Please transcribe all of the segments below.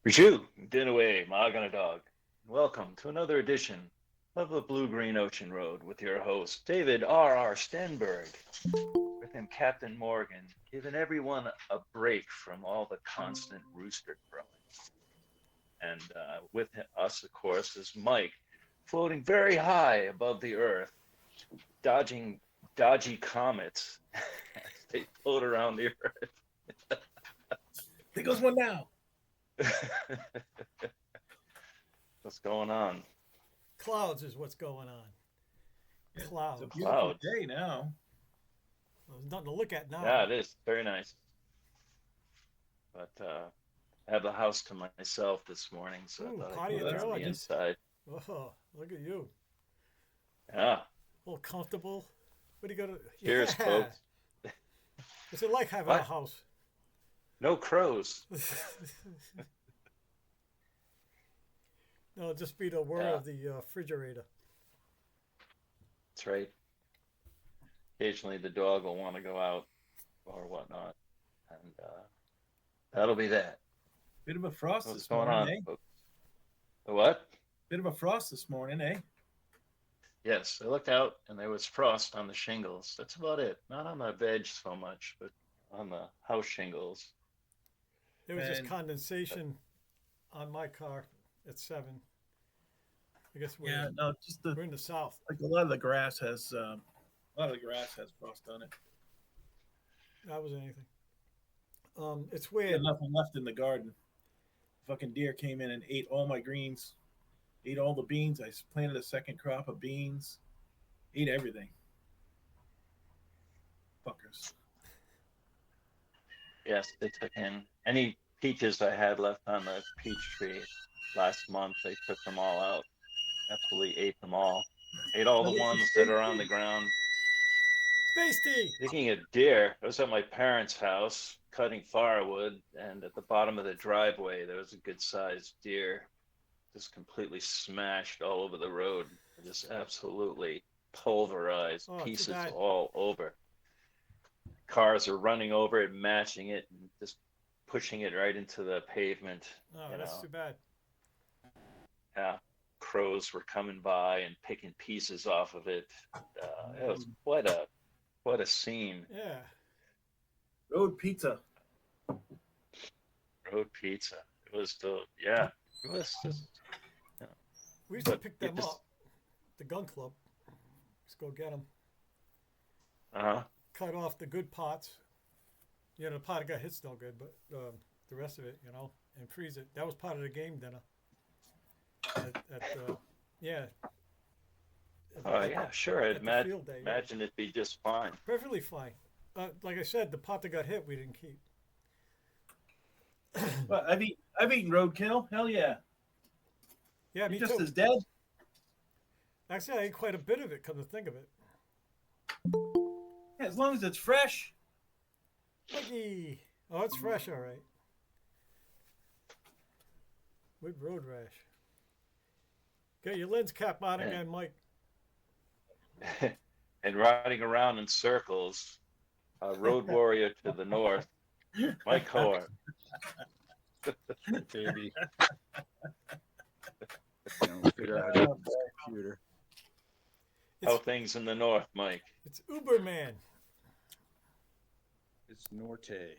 Raju, Dinaway, Magana Dog. Welcome to another edition of the Blue Green Ocean Road with your host, David R.R. Stenberg. With him, Captain Morgan, giving everyone a break from all the constant rooster crowing. And with us, of course, is Mike, floating very high above the earth, dodging dodgy comets as they float around the There goes one now. earth. What's going on? Clouds is what's going on. It's Clouds. a Well, beautiful Clouds. day now. there's nothing to look at now. Yeah, it is very nice. But I have the house to myself this morning, so I Ooh, thought I'd party go at that's around your the just. inside. Oh, look at you. Yeah. A little comfortable. What do you got to? Cheers, Yeah. folks. What's it like having a What? house? No crows. No, just be the whir Yeah, of the refrigerator. that's right. Occasionally the dog will want to go out or whatnot, and that'll be that. Bit of a frost What's this going morning, on, eh? folks? The what? Bit of a frost this morning, eh? Yes, I looked out and there was frost on the shingles. That's about it. Not on the veg so much, but on the house shingles. There was just And condensation on my car at 7. I guess yeah, no, just the we're in the south. like a lot of the grass has a lot of the grass has frost on it. That was anything. It's Got weird. nothing left in the garden. Fucking deer came in and ate all my greens, ate all the beans. I planted a second crop of beans, ate everything. Fuckers. Yes, they took in any peaches I had left on the peach tree last month. They took them all out. Absolutely ate them all. Ate all Now the this is ones that space are on the tea. ground. Space tea. Speaking of deer, I was at my parents' house cutting firewood, and at the bottom of the driveway, there was a good sized deer just completely smashed all over the road. Just absolutely pulverized, Oh, too pieces bad. all over. Cars are running over it, mashing it, and just pushing it right into the pavement. Oh, You that's know, too bad. yeah, crows were coming by and picking pieces off of it. It was Mm. quite a scene. Yeah. Road pizza. Road pizza. It was still, yeah, it was just, you know, We used to but pick you them just, up. The gun club. Let's go get them. uh-huh. Cut off the good parts. You know, the part that got hit's no good, but the rest of it, and freeze it. That was part of the game dinner. Yeah, Oh yeah, sure. I'd at the field day. Yeah, imagine it'd be just fine. perfectly fine. Like I said, the part that got hit, we didn't keep. But I've eaten roadkill. Hell yeah. Yeah, You're me just too. as dead. Actually, I ate quite a bit of it. Come to think of it, Yeah, as long as it's fresh. Mikey. Oh, it's fresh, all right. With road rash. Get your lens cap on And, again, Mike. and riding around in circles, a road warrior to the north, Mike Hoare. Baby. Figure out how to use Oh, this boy. computer. How It's things in the north, Mike? it's Uberman. It's Norte.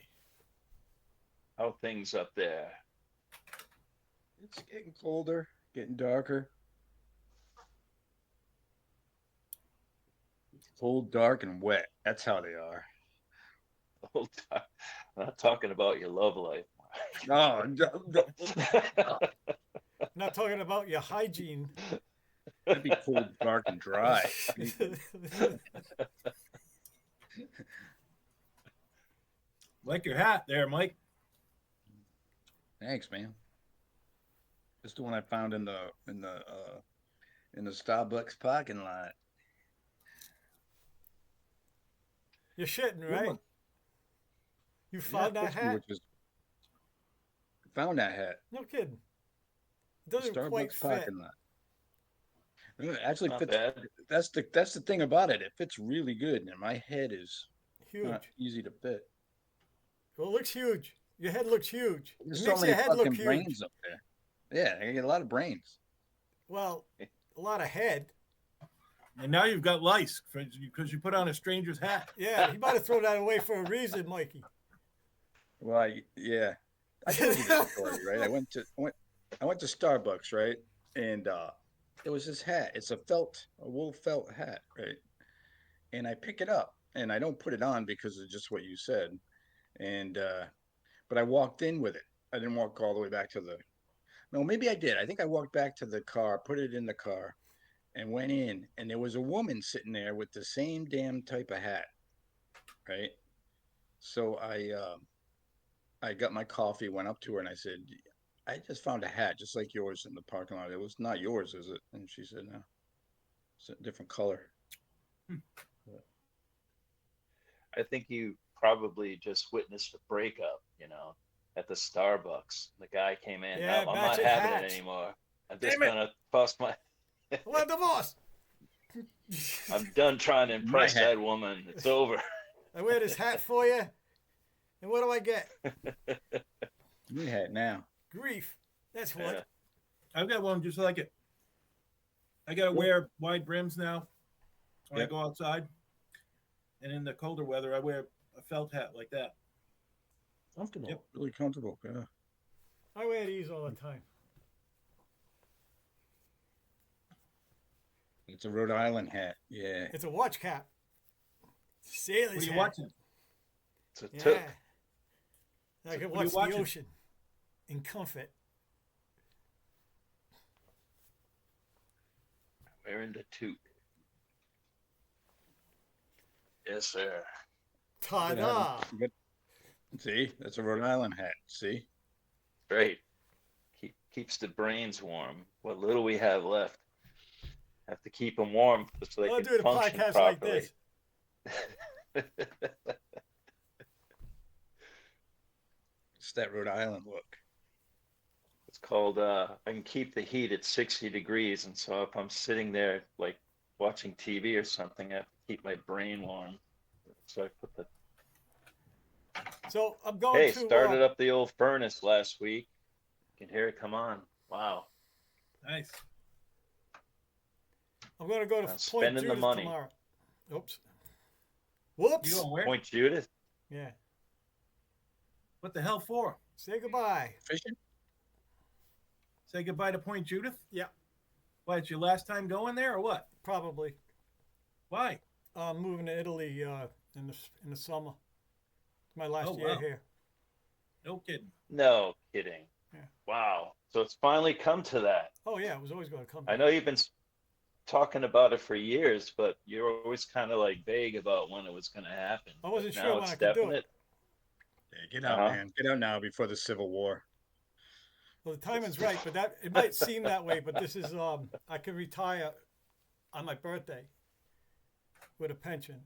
How things up there? It's getting colder, getting darker. Cold, dark, and wet. That's how they are. I'm not talking about your love life. Oh, Not talking about your hygiene. that'd be cold, dark, and dry. Like your hat there, Mike. Thanks, man. It's the one I found in the Starbucks parking lot. You're shitting, Good right? one. You Yeah, found that hat? which is found that hat. No kidding. It doesn't quite Starbucks fit. parking lot. It actually Not fits. bad. That's the thing about it. It fits really good, and my head is not Huge. easy to fit. Well, it looks huge. Your head looks huge. There's It so makes many your head look fucking huge. brains up there. Yeah, I get a lot of brains. Well, a lot of head. And now you've got lice because you put on a stranger's hat. Yeah, he might have thrown that away for a reason, Mikey. Well, I told you this story, right? I went to Starbucks, right? And there was this hat. It's a wool felt hat, right? And I pick it up and I don't put it on because of just what you said. And but I walked in with it. I didn't walk all the way back to no, maybe I did. I think I walked back to the car, put it in the car, and went in, and there was a woman sitting there with the same damn type of hat, right? So I got my coffee, went up to her, and I said, I just found a hat just like yours in the parking lot. It was not yours, is it? And she said, no, it's a different color. I think you probably just witnessed a breakup, at the Starbucks. The guy came in. Yeah, "No, I'm not matching having hats. it anymore. I'm just Damn it." gonna toss my. What divorce? I'm done trying to impress My hat. that woman. It's over. I wear this hat for you, and what do I get? New hat now. Grief. That's Yeah. what. I've got one just like it. I got to wear wide brims now when Yep. I go outside. And in the colder weather, I wear a felt hat like that. Comfortable. Yep. Really comfortable. Yeah. I wear these all the time. It's a Rhode Island hat. Yeah. It's a watch cap. Sailor's What are you hat. watching? It's a Yeah. took. I can what are you watch the watching? ocean in comfort. Wearing the toque. Yes, sir. Ta-da! See, that's a Rhode Island hat. See, Great. Keeps the brains warm. What little we have left. Have to keep them warm so they I'll can do the function podcast like properly. this. it's that Rhode Island look. It's called I can keep the heat at 60 degrees, and so if I'm sitting there like watching TV or something, I have to keep my brain warm. So I put the So I'm going to. started up the old furnace last week. You can hear it come on. Wow. Nice. I'm going to go to Point spending the Judith money. tomorrow. Oops. Whoops. You going where? Point Judith. Yeah. What the hell for? Say goodbye. Fishing? Say goodbye to Point Judith? Yeah. Why, it's your last time going there or what? Probably. Why? I'm moving to Italy in the summer. It's my last Oh, year wow. here. No kidding. No kidding. Yeah. Wow. So it's finally come to that. Oh yeah, it was always going to come. I know you've been talking about it for years, but you're always kind of like vague about when it was going to happen. I wasn't But sure now when it's I could do definite. it. Yeah, get out, Uh-huh. man. Get out now before the Civil War. Well, the timing's right, but that it might seem that way. But this is I can retire on my birthday with a pension,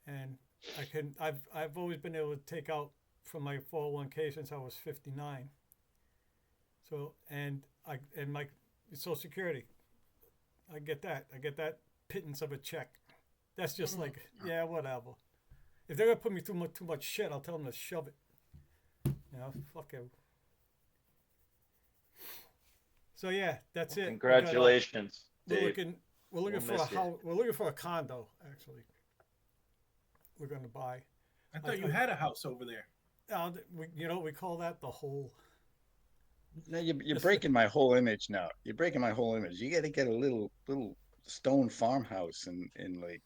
and I can. I've always been able to take out from my 401k since I was 59. So and my Social Security, I get that. I get that pittance of a check. That's just like yeah, whatever. If they're gonna put me through too much shit, I'll tell them to shove it. You know, fuck it. So yeah, that's it. Congratulations, We're Dave. looking. We're looking We'll for a miss you. house. We're looking for a condo. Actually, we're going to buy. I thought you had a house over there. We call that the hole. No, you're breaking my whole image now. You're breaking my whole image. You got to get a little stone farmhouse in like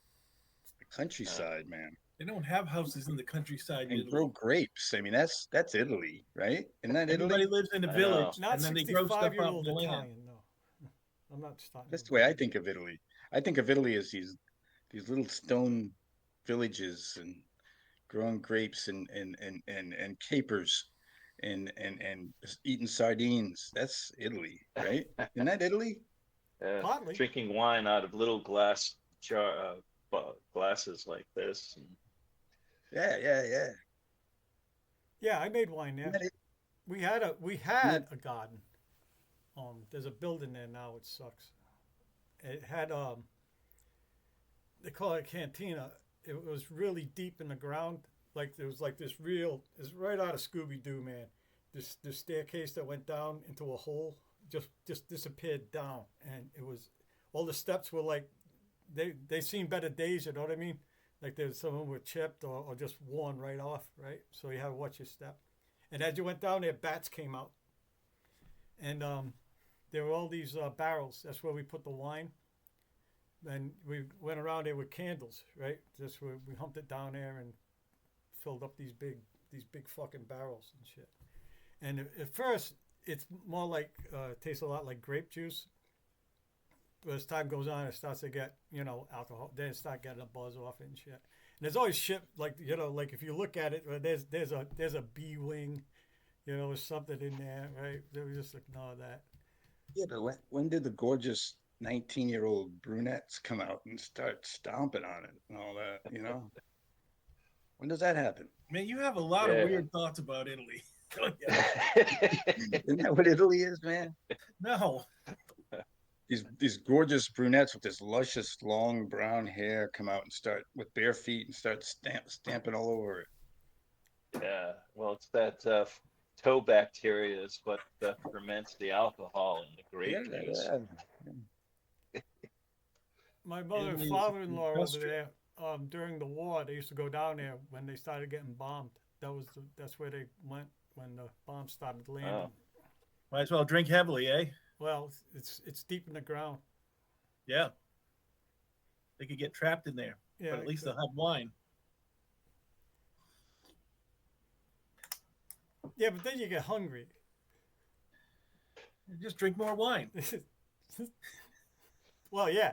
the countryside, man, They don't have houses in the countryside. and Italy. grow grapes. I mean, that's Italy, right? Isn't that Everybody Italy? lives in a I village, Not and then they grow stuff out in 65-year-old the land. Italian. No, I'm not starting. That's the way I think of Italy. I think of Italy as these little stone villages and growing grapes and capers and eating sardines. That's Italy, right? Isn't that Italy? Partly. Drinking wine out of little glasses like this. And Yeah. Yeah, I made wine there. Isn't that it? We had a garden. There's a building there now. It sucks. It had they call it a cantina. It was really deep in the ground. like there was like this real, it's right out of Scooby Doo, man. This staircase that went down into a hole just disappeared down, and it was all the steps were like they seen better days. You know what I mean? Like there's some of them were chipped or just worn right off, right? So you had to watch your step. And as you went down there, bats came out, and there were all these barrels. That's where we put the wine. And we went around there with candles, right? Just where we humped it down there and filled up these big fucking barrels and shit. And at first, it's more like tastes a lot like grape juice. But as time goes on, it starts to get alcohol. Then it starts getting a buzz off it and shit. And there's always shit like like if you look at it, there's a bee wing, or something in there, right? They were just ignore that. Yeah, but when did the gorgeous 19-year-old brunettes come out and start stomping on it and all that? When does that happen? Man, you have a lot of weird thoughts about Italy. Isn't that what Italy is, man? No. These gorgeous brunettes with this luscious long brown hair come out and start with bare feet and start stamping all over it. Yeah, well, it's that toe bacteria is what ferments the alcohol in the grape juice. My mother and father-in-law over there, during the war, they used to go down there when they started getting bombed. That's where they went when the bombs started landing. Oh. Might as well drink heavily, eh? Well, it's deep in the ground. Yeah. They could get trapped in there, Yeah, but at least they'll have wine. Yeah, but then you get hungry. Just drink more wine. Well, yeah.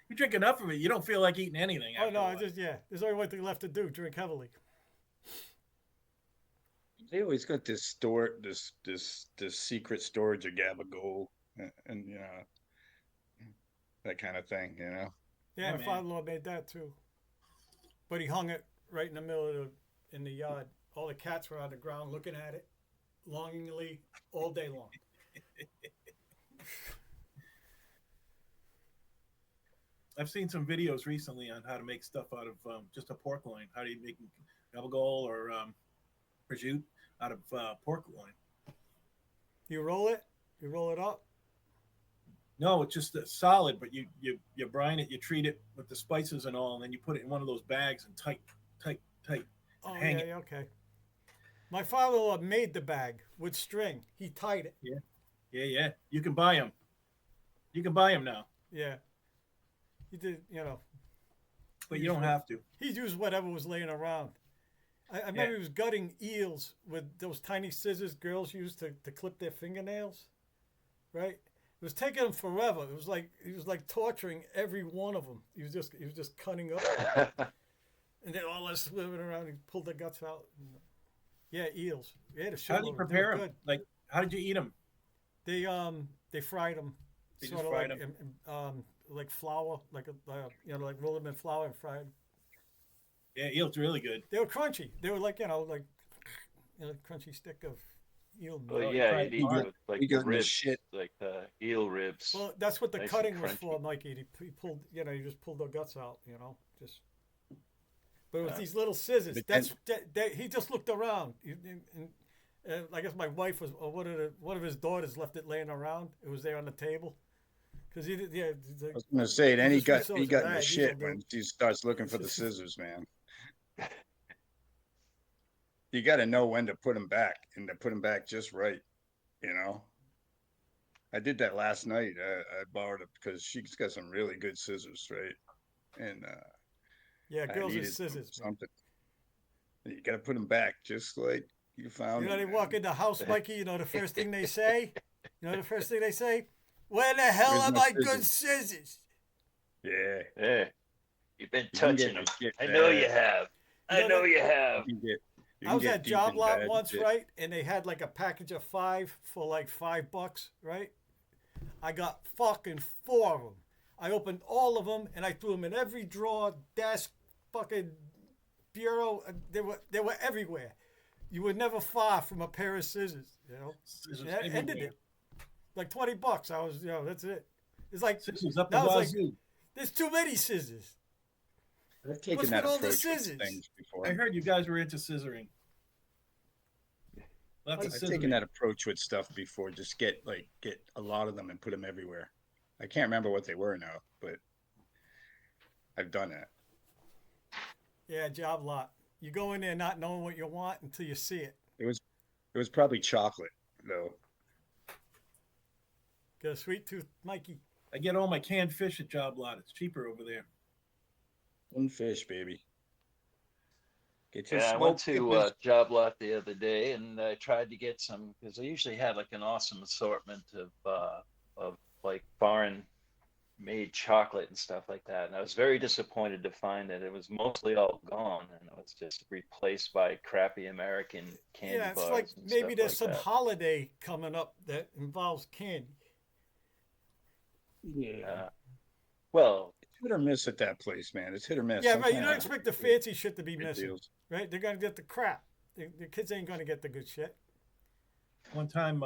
You drink enough of it, you don't feel like eating anything. Oh no, there's only one thing left to do: drink heavily. They always got this secret storage of Gabagool and that kind of thing, Yeah, my man. father-in-law made that too. But he hung it right in the middle of in the yard. All the cats were on the ground looking at it longingly all day long. I've seen some videos recently on how to make stuff out of just a pork loin. How do you make gabagool or prosciutto out of pork loin? You roll it. You roll it up. No, it's just solid, but you brine it, you treat it with the spices and all, and then you put it in one of those bags and tight. Oh, hang it. yeah, okay. My father-in-law made the bag with string. He tied it. Yeah. You can buy them. You can buy them now, Yeah. He did, but you don't have to. He used whatever was laying around. I remember he was gutting eels with those tiny scissors girls used to clip their fingernails, right? It was taking him forever. It was like he was like torturing every one of them. He was just cutting up, and then all that swimming around. He pulled the guts out. Yeah, eels. Yeah, the How did you prepare them? Like, how did you eat them? They fried them. They sort just of fried like, like flour, like like roll them in flour and fried them. Yeah, eel's really good. They were crunchy. They were like crunchy stick of eel meat. Well, yeah, tried you'd eat hard. with like You the got the ribs, shit. like eel ribs. Well, that's what the Nice and cutting was crunchy. for, Mikey. He pulled, you just pulled the guts out, just. But with Yeah. these little scissors, But he just looked around. And I guess my wife was, or one of his daughters left it laying around. It was there on the table. Because he did, yeah. I was gonna say, then he got just in the "Alright, shit these will when he starts looking for the scissors, man. You got to know when to put them back and to put them back just right, I did that last night. I borrowed it because she's got some really good scissors, right? And Yeah, I girls with needed scissors. Man. something. You got to put them back just like you found. They them, walk man. in the house, Mikey. The first thing they say. The first thing they say. Where the hell Where's are my my good scissors? Yeah. Yeah, you've been You can touching them. get I know bad. you have. You I know know that- you have. You I can was get at deep Job in Lot bad once, shit. right? And they had like a package of 5 for like $5, right? I got fucking 4 of them. I opened all of them and I threw them in every drawer, desk, fucking bureau. They were everywhere. You were never far from a pair of scissors, Scissors And that ended everywhere. it. Like $20. I was, that's it. It's like Scissors up the That was like- wazoo. there's too many scissors. I've taken What's that with all the approach with scissors? things before. I heard you guys were into scissoring. Lots of I've scissoring. taken that approach with stuff before. Just get a lot of them and put them everywhere. I can't remember what they were now, but I've done that. Yeah, job lot. You go in there not knowing what you want until you see it. It was probably chocolate though. Got a sweet tooth, Mikey. I get all my canned fish at Job Lot. It's cheaper over there. One fish, baby. Get your Yeah, I went smoked to dippers. Job Lot the other day, and I tried to get some because they usually have like an awesome assortment of like foreign made chocolate and stuff like that. And I was very disappointed to find that it was mostly all gone and it was just replaced by crappy American candy Yeah, it's bars like and maybe stuff there's like some that. holiday coming up that involves candy. Yeah. Well, It's hit or miss at that place, man. It's hit or miss. Yeah, right. You Sometimes don't expect the fancy shit to be good missing, deals. right? They're gonna get the crap. The kids ain't gonna get the good shit. One time,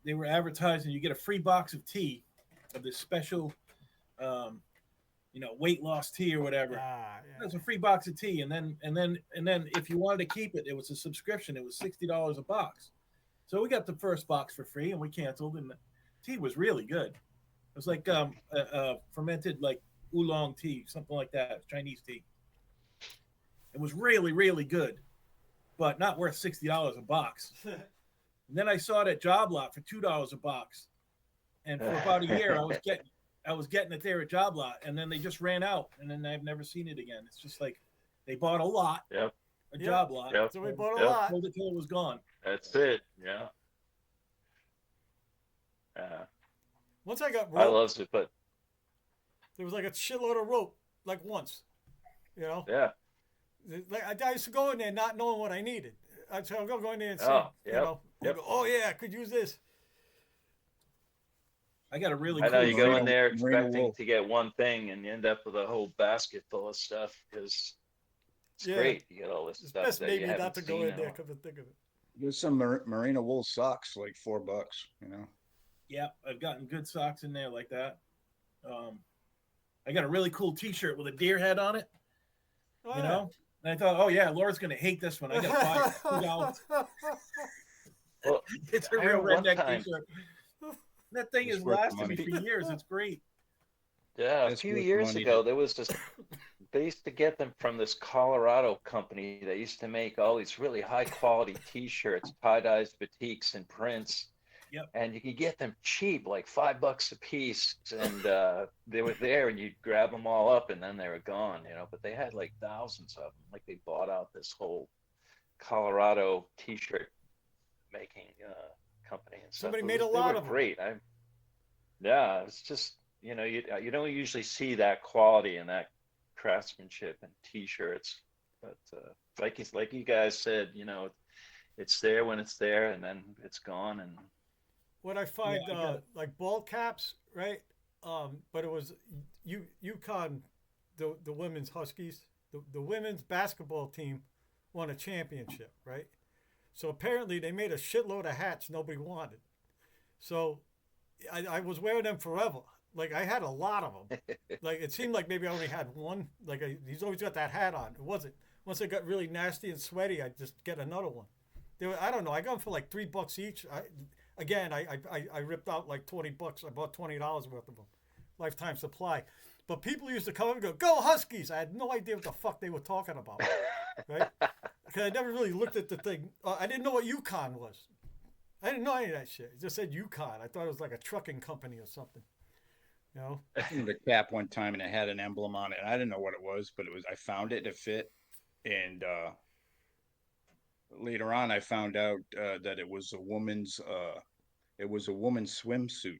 they were advertising you get a free box of tea, of this special, weight loss tea or whatever. Yeah. It's a free box of tea, and then if you wanted to keep it, it was a subscription. It was $60 a box. So we got the first box for free, and we canceled. And the tea was really good. It was like fermented like oolong tea, something like that, Chinese tea. It was really, really good, but not worth $60 a box. And then I saw it at Job Lot for $2 a box, and for about a year I was getting it there at Job Lot, and then they just ran out, and then I've never seen it again. It's just like they bought a lot, Yep. a Yep. Job Lot, Yep. So we bought a Yep. lot. sold it till it was gone. That's it. Yeah. Once I got I rope, loves it, but there was like a shitload of rope, like once. You know, yeah. like I used to go in there not knowing what I needed. I'd say, I'll go in there and see. Oh, You yep, know, yep. Go, oh yeah, I could use this. I got a really I know cool you go in Merino- there merino expecting wool. to get one thing and you end up with a whole basket full of stuff because it's Yeah. great. You get all this It's stuff best that maybe you not haven't to go seen in there. or- Come to think of it. There's some merino wool socks, like $4. You know. Yeah, I've gotten good socks in there like that. I got a really cool T-shirt with a deer head on it. Oh, You yeah. know, and I thought, oh yeah, Laura's gonna hate this one. I gotta buy it for $2. Well, It's a I real remember one redneck time- T-shirt. That thing It's has worth the lasted me money. for years. It's great. Yeah, a That's few worth years money ago, to- there was this. They used to get them from this Colorado company that used to make all these really high quality T-shirts, tie-dyes, batiks, and prints. Yep. And you could get them cheap, like $5 a piece, and they were there, and you'd grab them all up, and then they were gone, you know. But they had like thousands of them. Like they bought out this whole Colorado T-shirt making company and stuff. Somebody It made a was- lot they were of 'em. great. Yeah, it's just you don't usually see that quality and that craftsmanship in T-shirts, but like you guys said, it's there when it's there, and then it's gone. And What I find, Yeah, I got it. like ball caps, right? But it was UConn, the women's Huskies, the women's basketball team won a championship, right? So apparently they made a shitload of hats nobody wanted. So I was wearing them forever. Like I had a lot of them. Like it seemed like maybe I only had one. Like he's always got that hat on. It wasn't. Once it got really nasty and sweaty, I'd just get another one. I don't know. I got them for like $3 each. I ripped out like $20. I bought $20 worth of them, lifetime supply. But people used to come and go Huskies. I had no idea what the fuck they were talking about, right? Because I never really looked at the thing. I didn't know what UConn was. I didn't know any of that shit. It just said UConn. I thought it was like a trucking company or something. You know? I found a cap one time and it had an emblem on it. I didn't know what it was, but I found it to fit. And later on I found out that it was a woman's swimsuit.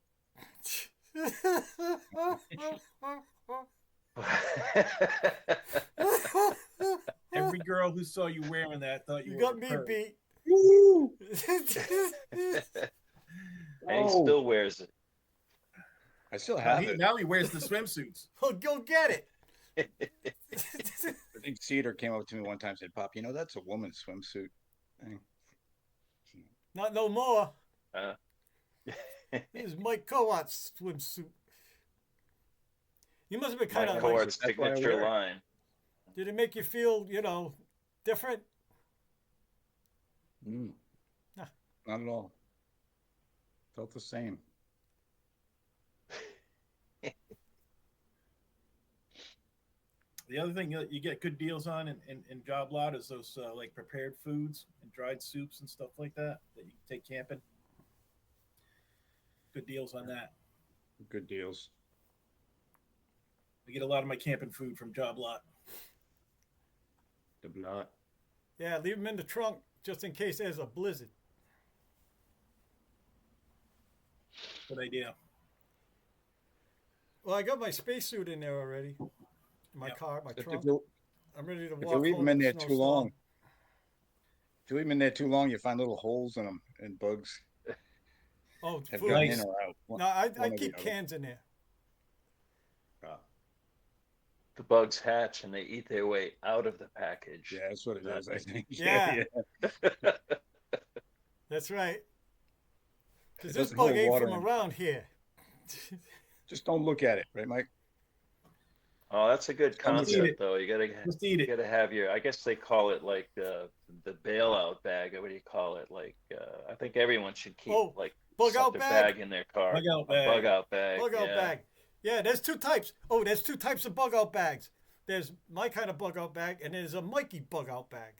Every girl who saw you wearing that thought you You were got a me perv. beat. and he still wears it. I still Now have he, it. now he wears the swimsuits. Well, go get it. I think Cedar came up to me one time and said, "Pop, that's a woman's swimsuit." Not no more. Uh, This is Mike Coat's swimsuit. You must have been My kind of Court's That's why I signature wear it. line. Did it make you feel, different? Mm. Nah. Not at all. Felt the same. The other thing that you get good deals on in Job Lot is those like prepared foods and dried soups and stuff like that that you can take camping. Good deals on that. Good deals. I get a lot of my camping food from Job Lot. The blood. Yeah, leave them in the trunk just in case there's a blizzard. Good idea. Well, I got my spacesuit in there already. In my Yep. car, my If trunk. you, I'm ready to if walk you leave home them in in a there too snowstorm. long, if you leave them in there too long, you find little holes in them and bugs Oh, have food. gotten Nice. in or out. No, I one or keep the other. cans in there. The bugs hatch and they eat their way out of the package. Yeah, that's what it is, I think. Yeah. That's right. Because It this doesn't bug hold ain't water from in. around here. Just don't look at it, right, Mike? Oh, that's a good Just eat concept, it. though. Just eat You it. gotta have your. I guess they call it like the bailout bag, or what do you call it? Like I think everyone should keep Oh, like bug out something bag. in their car. Bug out A bag. bug out bag. Bug out yeah. bag. Yeah, there's two types. Oh, there's two types of bug out bags. There's my kind of bug out bag, and there's a Mikey bug out bag.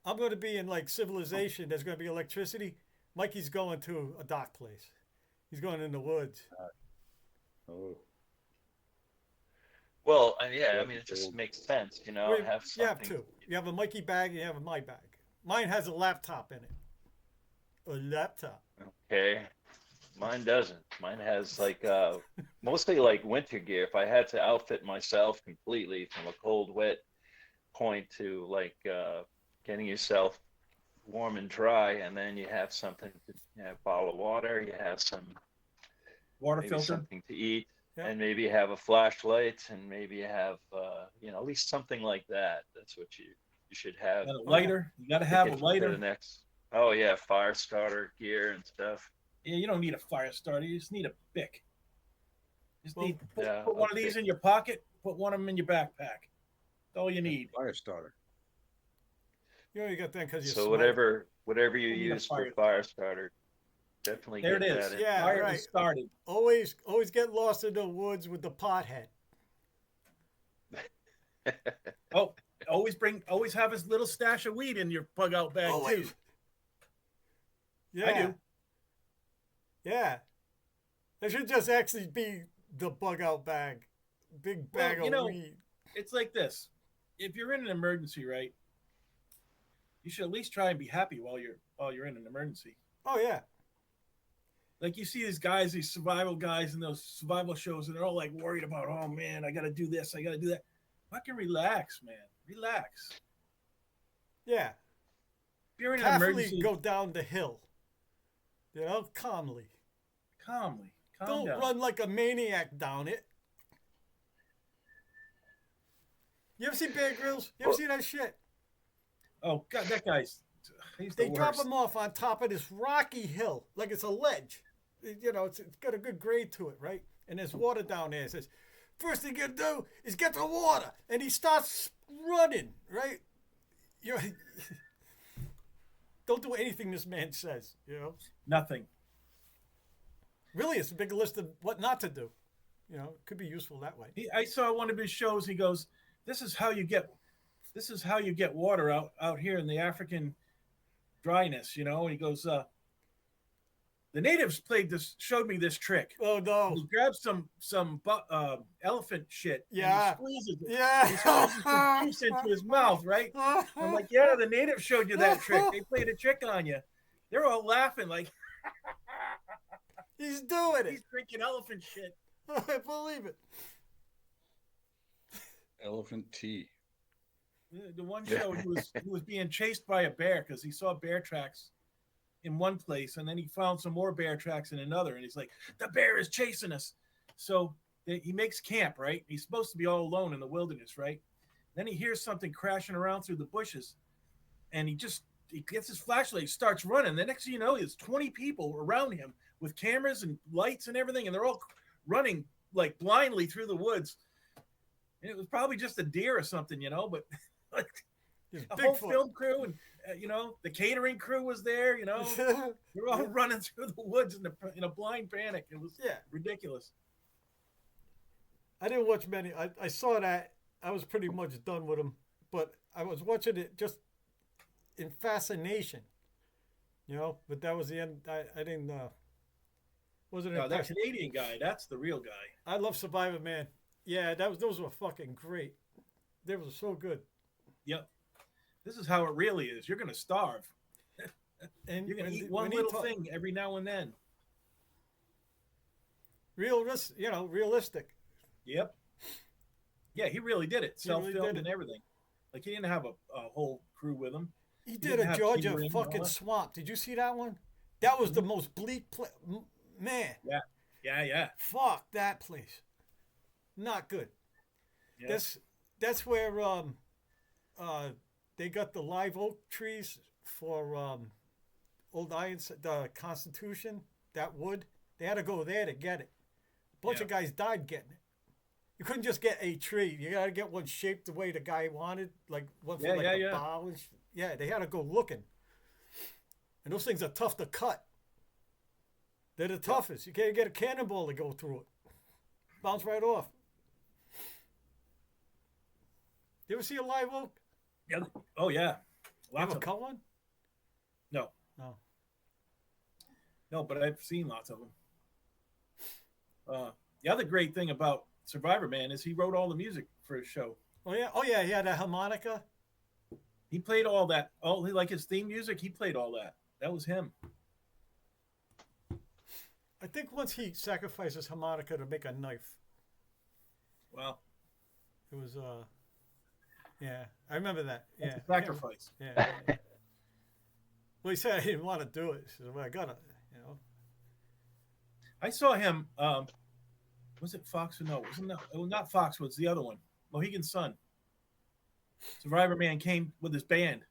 I'm going to be in like civilization. There's going to be electricity. Mikey's going to a dark place. He's going in the woods. Oh, Well, yeah, I Like mean, it the just old- makes sense, you know. Wait, Have you have something. two. You have a Mikey bag and you have a my bag. Mine has a laptop in it. A laptop. Okay. Mine doesn't. Mine has like mostly like winter gear. If I had to outfit myself completely from a cold, wet point to like getting yourself warm and dry, and then you have something to a bottle of water, you have some Water maybe filter. something to eat, Yeah. and maybe you have a flashlight, and maybe you have at least something like that. That's what you should have. And a lighter. You got to to have get a you to lighter. the next. Oh yeah, fire starter gear and stuff. Yeah, you don't need a fire starter. You just need a Bic. Just Well, need put, yeah, put one of a these Bic. in your pocket. Put one of them in your backpack. That's all you need. fire starter. You only got that because you're So smart. whatever you You need a use for fire- fire starter, definitely There get it is. that in. Yeah, Fire right. is started. Always get lost in the woods with the pothead. Oh, always have his little stash of weed in your bug out bag Always. too. Yeah. I do. Yeah. It should just actually be the bug out bag. Big Well, bag you of know, weed. It's like this. If you're in an emergency, right? You should at least try and be happy while you're in an emergency. Oh yeah. Like you see these guys, these survival guys in those survival shows, and they're all like worried about, oh man, I gotta do this, I gotta do that. Fucking relax, man. Relax. Yeah. If you're in an Carefully emergency, go down the hill. Calmly. calm Don't down. run like a maniac down it. You ever see Bear Grylls? You ever Well- see that shit? Oh god, that guy's he's They the drop worst. him off on top of this rocky hill, like it's a ledge. It's got a good grade to it, right? And there's water down there. It says, first thing you do is get the water. And he starts running, right? Don't do anything this man says, Nothing. Really, it's a big list of what not to do. It could be useful that way. I saw one of his shows. He goes, "This is how you get water out here in the African dryness." And he goes, "The natives showed me this trick. Oh, no. He grabs some elephant shit, Yeah. and he squeezes it. Yeah. He squeezes the juice into his mouth, right?" I'm like, "Yeah, the natives showed you that trick. They played a trick on you." They're all laughing like He's doing he's it. drinking elephant shit. I believe it. Elephant tea. The one show he was being chased by a bear because he saw bear tracks in one place, and then he found some more bear tracks in another, and he's like, "The bear is chasing us." So he makes camp, right? He's supposed to be all alone in the wilderness, right? Then he hears something crashing around through the bushes, and he gets his flashlight, he starts running. The next thing you know, there's 20 people around him with cameras and lights and everything, and they're all running like blindly through the woods. And it was probably just a deer or something, you know, but like Just the whole Bigfoot. film crew and you know the catering crew was there. You know, we were all running through the woods in a blind panic. It was Yeah. ridiculous. I didn't watch many. I saw that. I was pretty much done with them, but I was watching it just in fascination, you know. But that was the end. I didn't. Wasn't No, that impressed. Canadian guy, that's the real guy. I love Survivor Man. Yeah, those were fucking great. They were so good. Yep. This is how it really is. You're gonna starve. And You're gonna when- eat one when he little talk- thing every now and then. realistic. Yep. Yeah, he really did it. He really Self-filmed did and it. everything. Like he didn't have a whole crew with him. He did didn't a have Georgia catering and all fucking that. swamp. Did you see that one? That was the Mhm. most bleak man. Yeah. Fuck that place. Not good. Yeah. That's where they got the live oak trees for Old Iron, the Constitution. That wood. They had to go there to get it. A bunch of guys died getting it. You couldn't just get a tree. You gotta get one shaped the way the guy wanted, like one for Yeah, a yeah. bow. Yeah, they had to go looking. And those things are tough to cut. They're the toughest. You can't get a cannonball to go through it. Bounce right off. You ever see a live oak? Yeah. Oh yeah. You Lots ever of cut one? No. No. No, but I've seen lots of them. The other great thing about Survivor Man is he wrote all the music for his show. Oh yeah, he had a harmonica. He played all that. Like his theme music, he played all that. That was him. I think once he sacrificed his harmonica to make a knife. Wow. It was yeah, I remember that. That's Yeah. a sacrifice. Yeah. Well, he said he didn't want to do it. He said, "Well, I gotta," you know. I saw him. Was it Fox or no? Wasn't that, it was not Fox. Was the other one? Mohegan Sun. Survivor Man came with his band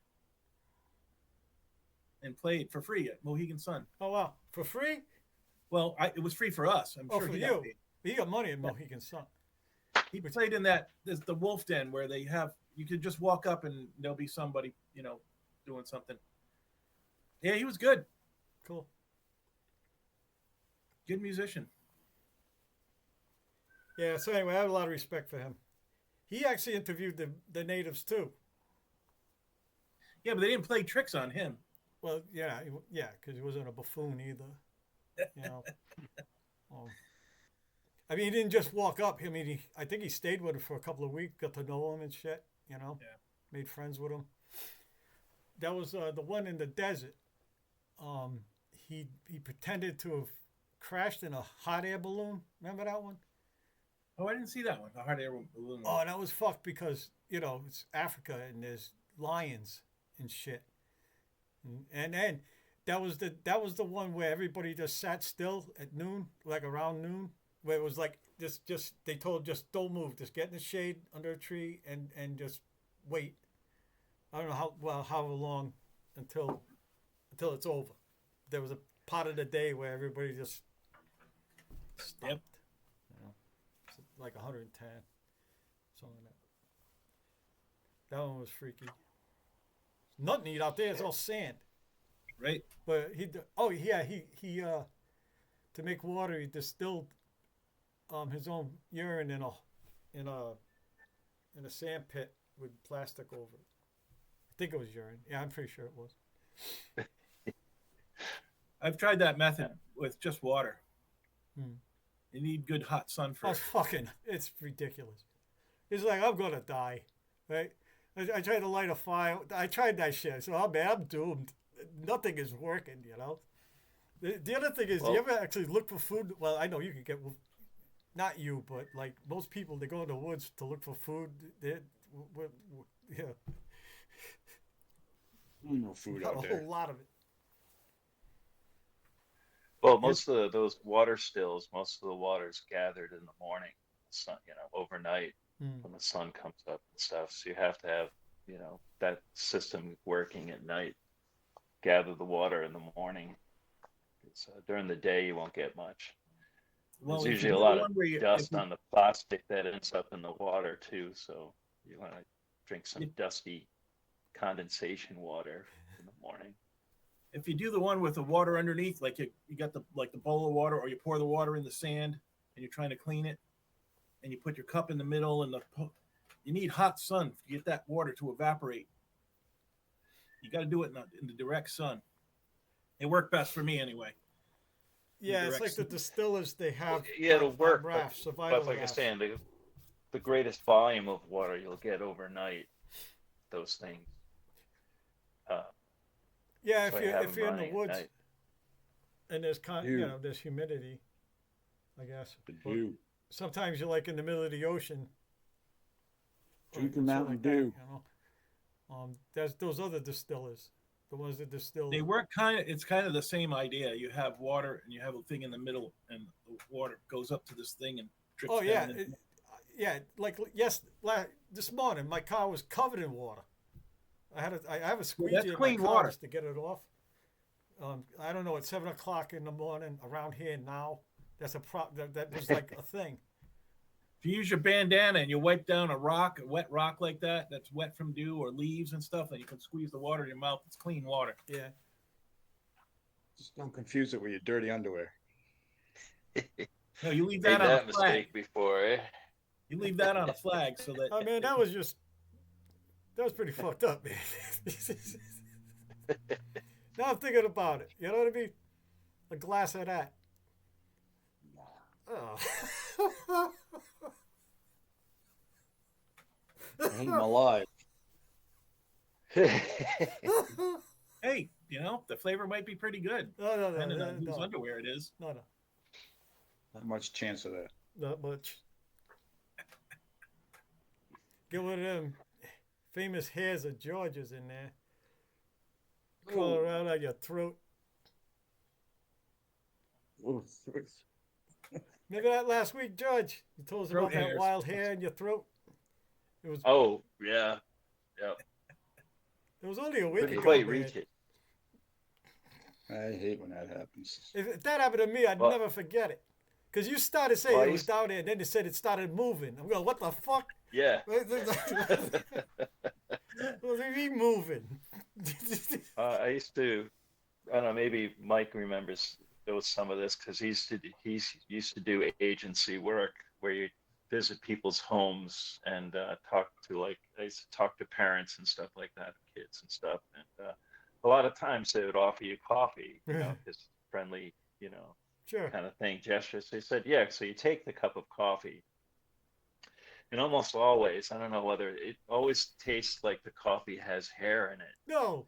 and played for free at Mohegan Sun. Oh wow, for free? Well, it was free for us. I'm Oh, sure for he you. got paid. He got money in Mohegan Sun. He played in there's the Wolf Den where they have you could just walk up and there'll be somebody doing something. Yeah, he was good. Cool. Good musician. Yeah. So anyway, I have a lot of respect for him. He actually interviewed the natives too. Yeah, but they didn't play tricks on him. Well, yeah, because he wasn't a buffoon either. You know. I mean, he didn't just walk up. I mean, I think he stayed with him for a couple of weeks, got to know him and shit. You know, Yeah. made friends with him. That was the one in the desert. He pretended to have crashed in a hot air balloon. Remember that one? Oh, I didn't see that one. The hot air balloon. Oh, that was fucked because it's Africa and there's lions and shit. And then that was the one where everybody just sat still at noon, like around noon, where it was like just they told just don't move, just get in the shade under a tree and just wait. I don't know how long until it's over. There was a part of the day where everybody just stopped. Yep. It's like 110, something like that. That one was freaky. Nothing to eat out there. It's all sand. Right. But he to make water, he distilled his own urine in a sand pit with plastic over it. I think it was urine. Yeah, I'm pretty sure it was. I've tried that method with just water. Hmm. You need good hot sun for it. It's ridiculous. It's like, I'm going to die, right? I tried to light a fire. I tried that shit. So, I'm doomed. Nothing is working, you know? The other thing is, do you ever actually look for food? Well, I know you can get, not you, but like most people, they go in the woods to look for food. Yeah. No food Not out a there. whole lot of it. Well, most of those water stills, most of the water's gathered in the morning, sun, overnight Hmm. when the sun comes up and stuff. So you have to have, that system working at night. Gather the water in the morning. During the day, you won't get much. Well, There's if usually you a do lot the of one where you, if dust you, on the plastic that ends up in the water too, so you want to drink some If- dusty condensation water in the morning. if you do the one with the water underneath, like you got the bowl of water, or you pour the water in the sand and you're trying to clean it, and you put your cup in the middle, and you need hot sun to get that water to evaporate. You got to do it in the direct sun. It worked best for me anyway. Yeah, it's like the direction. distillers. They have Yeah, it'll on work, rafts, but survival like I rafts. saying, the greatest volume of water you'll get overnight, those things. Yeah, So if I have if them you're in the running at woods night. and there's Dude. there's humidity, I guess. The But dew. sometimes you're like in the middle of the ocean. or Drinking shit Mountain like that, Dew. There's those other distillers, the ones that distill. They work it's kind of the same idea. You have water and you have a thing in the middle, and the water goes up to this thing and drips Oh yeah, down. yeah. Like this morning, my car was covered in water. I have a squeegee that's in my clean car water. just to get it off. I don't know. At 7 o'clock in the morning around here now, that's that was like a thing. If you use your bandana and you wipe down a wet rock like that, that's wet from dew or leaves and stuff, and you can squeeze the water in your mouth. It's clean water. Yeah. Just don't confuse it with your dirty underwear. No, you leave Made that on that a flag. mistake before, eh? You leave that on a flag so that. I mean, that was pretty fucked up, man. Now I'm thinking about it. You know what I mean? A glass of that. Oh. I hate my life. Hey, the flavor might be pretty good, No, depending on whose no, underwear it is. no, Not much chance of that. not much. Get one of them famous hairs of George's in there. Crawl around on your throat. Ooh. Remember that last week, George? You told us Throat about that hairs. wild hair in your throat. It was Oh, yeah. Yep. it was only a week Couldn't ago. quite man. reach it. I hate when that happens. If that happened to me, I'd Well- never forget it. Because you started saying Well, I it was used- down there, and then you said it started moving. I'm going, what the fuck? Yeah. What was he moving? I used to, I don't know, maybe Mike remembers there was some of this because he used to do agency work where you visit people's homes and talk to I used to talk to parents and stuff like that, kids and stuff. And a lot of times they would offer you coffee, this friendly, Sure. kind of thing, gesture. So he said, yeah, so you take the cup of coffee. And almost always, I don't know whether it always tastes like the coffee has hair in it. No.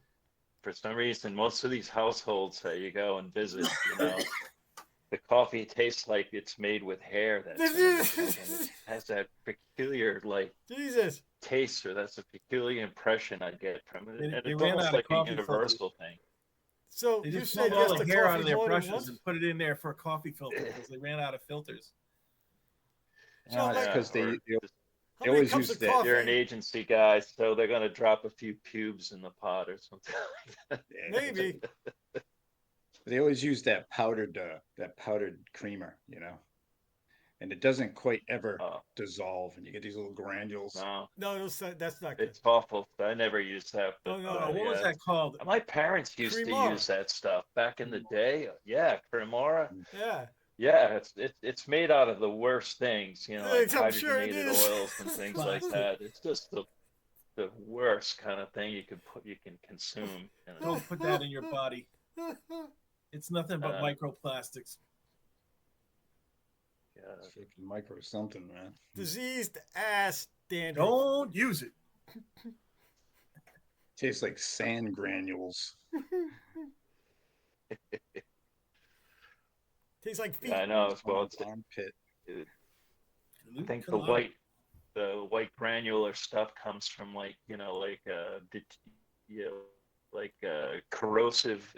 For some reason, most of these households that you go and visit, the coffee tastes like it's made with hair. That's it has that peculiar Jesus. taste, or that's a peculiar impression I get from it. They- And they it's ran almost out of like a coffee universal thing. So They you just said pulled all just the the hair out coffee of their more than brushes once? and put it in there for a coffee filter because they ran out of filters. So, No, it's like- because or they just- How They many always cups use of that. coffee? they're an agency guy, so they're going to drop a few pubes in the pot or something like that. Maybe. They always use that powdered creamer, and it doesn't quite ever Oh, dissolve, and you get these little granules. no, No, that's not good. it's awful. I never used that. Oh, But, no, What was yeah, that called? My parents used Cremora. to use that stuff back in the day. Yeah, Cremora. Yeah. Yeah, it's made out of the worst things, like I'm sure it hydrogenated is. oils and things like that. It's just the worst kind of thing you can consume. Don't put that in your body. It's nothing but Uh, microplastics. Yeah. Freaking micro something, man. Diseased ass dandruff. Don't use it. Tastes like sand granules. Tastes like feet. Yeah, I know. Well, it's, Armpit. I think the white granular stuff comes from corrosive